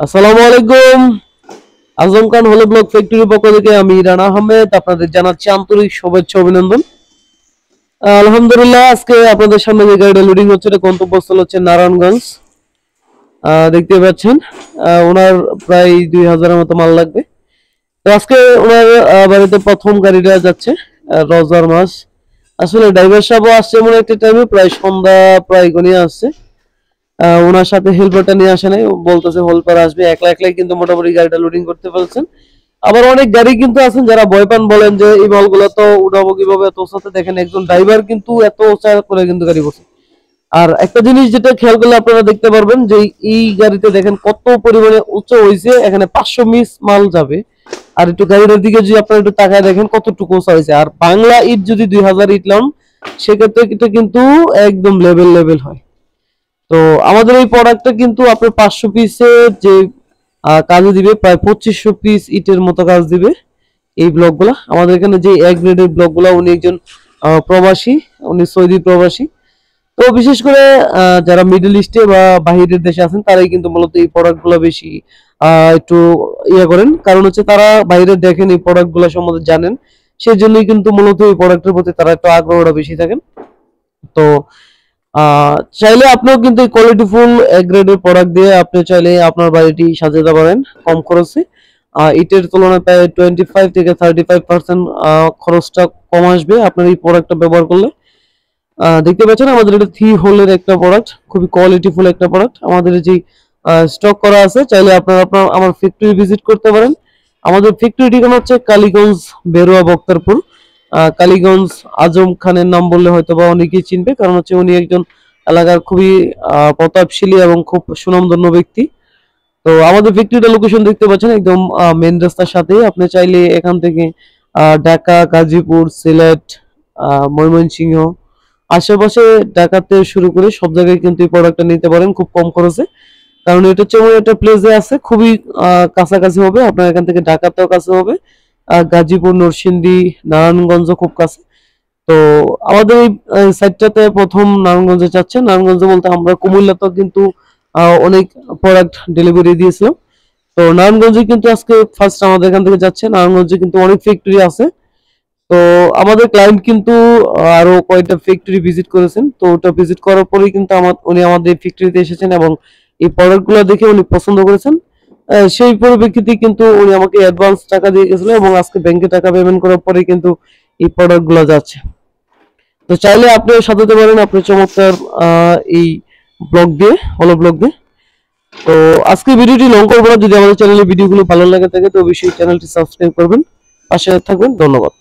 আসসালামু আলাইকুম। আজম খান হলো ব্লক ফ্যাক্টরির পক্ষ থেকে আমি রানা আহমেদ আপনাদের জানাচ্ছি আন্তরিক শুভেচ্ছা অভিনন্দন। আলহামদুলিল্লাহ, আজকে আপনাদের সামনে যে গাড়িটা লোডিং হচ্ছে এটা গন্তব্যস্থল হচ্ছে নারায়ণগঞ্জ। দেখতে পাচ্ছেন ওনার প্রায় 2000-এর মতো মাল লাগবে। তো আজকে ওনার বাড়িতে প্রথম গাড়িটা যাচ্ছে রোজার মাস। আসলে ড্রাইভার সাহেবও আসছে এমন একটা টাইমে, প্রায় সন্ধ্যা প্রায় গনিয়ে আসছে। ওনার সাথে হেল্পারটা নিয়ে আসে নাই, ও বলতেছে হেল্পার আসবে, একলা একলাই কিন্তু মোটামুটি গাড়িটা লোডিং করতে পারছেন। আবার অনেক গাড়ি কিন্তু আছেন যারা ভয় পান, বলেন যে এই মালগুলো তো উঠাবো কিভাবে এত উঁচাতে। দেখেন একজন ড্রাইভার কিন্তু এত উঁচা করে কিন্তু গাড়ি বসে। আর একটা জিনিস যেটা খেয়াল করলে আপনারা দেখতে পারবেন যে এই গাড়িতে দেখেন কত পরিমাণে উঁচু হয়েছে, এখানে 500 মিস মাল যাবে। আর একটু গাড়িটার দিকে যদি আপনারা একটু তাকায় দেখেন কতটুকু উঁচা হয়েছে। আর বাংলা ইট যদি 2000 ইট লন, সেক্ষেত্রে এটা কিন্তু একদম লেভেল লেভেল হয়। তো আমাদের এই প্রোডাক্টটা কিন্তু আপনার 500 পিসের যে কাজে দিবে, প্রায় 2500 পিস ইটের মতো কাজ দিবে এই ব্লকগুলা। আমাদের এখানে যে এক গ্রেডের ব্লকগুলা, উনি একজন প্রবাসী, উনি সৌদি প্রবাসী। তো বিশেষ করে যারা মিডল ইস্টে বা বাহিরের দেশে আছেন তারাই কিন্তু মূলত এই প্রোডাক্টগুলো বেশি একটু ইয়ে করেন, কারণ হচ্ছে তারা বাইরে দেখেন এই প্রোডাক্টগুলো সম্বন্ধে জানেন, সেই জন্যই কিন্তু মূলত এই প্রোডাক্টের প্রতি তারা একটু আগ্রহটা বেশি থাকেন। তো চাইলে আপনিও কিন্তু কোয়ালিটিফুল এক গ্রেডের প্রোডাক্ট দিয়ে আপনি চাইলে আপনার বাড়িটি সাজাতে পারেন কম খরচে। ইটের তুলনায় প্রায় 25 থেকে 35% খরচটা কম আসবে আপনার এই প্রোডাক্টটা ব্যবহার করলে। দেখতে পাচ্ছেন আমাদের এটা 3 হোলের একটা প্রোডাক্ট, খুবই কোয়ালিটিফুল একটা প্রোডাক্ট। আমাদের যে স্টক করা আছে, চাইলে আপনার আমার ফ্যাক্টরি ভিজিট করতে পারেন। আমাদের ফ্যাক্টরি ঠিকানা হচ্ছে কালীগঞ্জ, বেরোয়া, বক্তারপুর। কালীগঞ্জ আজম খানের নাম বললে হয়তো বা অনেকেই চিনবে, কারণ হচ্ছে উনি একজন এলাকার খুবই প্রতাপশালী এবং খুব সুনামধন্য ব্যক্তি। তো আমাদের ফ্যাক্টরিটা লোকেশন দেখতে পাচ্ছেন একদম মেন রাস্তার সাথে। আপনি চাইলে এখান থেকে ঢাকা, গাজীপুর, সিলেট, ময়মনসিংহ, আশেপাশে ঢাকাতে শুরু করে সব জায়গায় কিন্তু এই প্রোডাক্টটা নিতে পারেন খুব কম খরচে। কারণ এটা হচ্ছে এমন একটা প্লেসে আছে, খুবই কাছাকাছি হবে আপনার এখান থেকে, ঢাকাতেও কাছে হবে, গাজীপুর, নরসিংদী, নারায়ণগঞ্জ খুব কাছে। তো আমাদের এই সাইটটাতে প্রথম নারায়ণগঞ্জে যাচ্ছে। নারায়ণগঞ্জে বলতে আমরা কুমিল্লাতেও কিন্তু অনেক প্রোডাক্ট ডেলিভারি দিয়েছিলাম। তো নারায়ণগঞ্জে কিন্তু আজকে ফার্স্ট আমাদের এখান থেকে যাচ্ছে। নারায়ণগঞ্জে কিন্তু অনেক ফ্যাক্টরি আছে। তো আমাদের ক্লায়েন্ট কিন্তু আরো কয়েকটা ফ্যাক্টরি ভিজিট করেছেন। তো ওটা ভিজিট করার পরেই কিন্তু উনি আমাদের ফ্যাক্টরিতে এসেছেন এবং এই প্রোডাক্টগুলো দেখে উনি পছন্দ করেছেন। সেই পরিপ্রেক্ষিতে কিন্তু উনি আমাকে অ্যাডভান্স টাকা দিয়ে গেছিলেন এবং আজকে ব্যাংকে টাকা পেমেন্ট করার পরে কিন্তু এই প্রোডাক্টগুলো যাচ্ছে। তো চাইলে আপনিও সাজাতে পারেন আপনার চমৎকার এই ব্লগ দিয়ে, হলো ব্লগ দিয়ে। তো আজকে ভিডিওটি লং করবো না। যদি আমাদের চ্যানেলে ভিডিওগুলো ভালো লাগে থাকে তো অবশ্যই চ্যানেলটি সাবস্ক্রাইব করবেন, পাশে থাকবেন। ধন্যবাদ।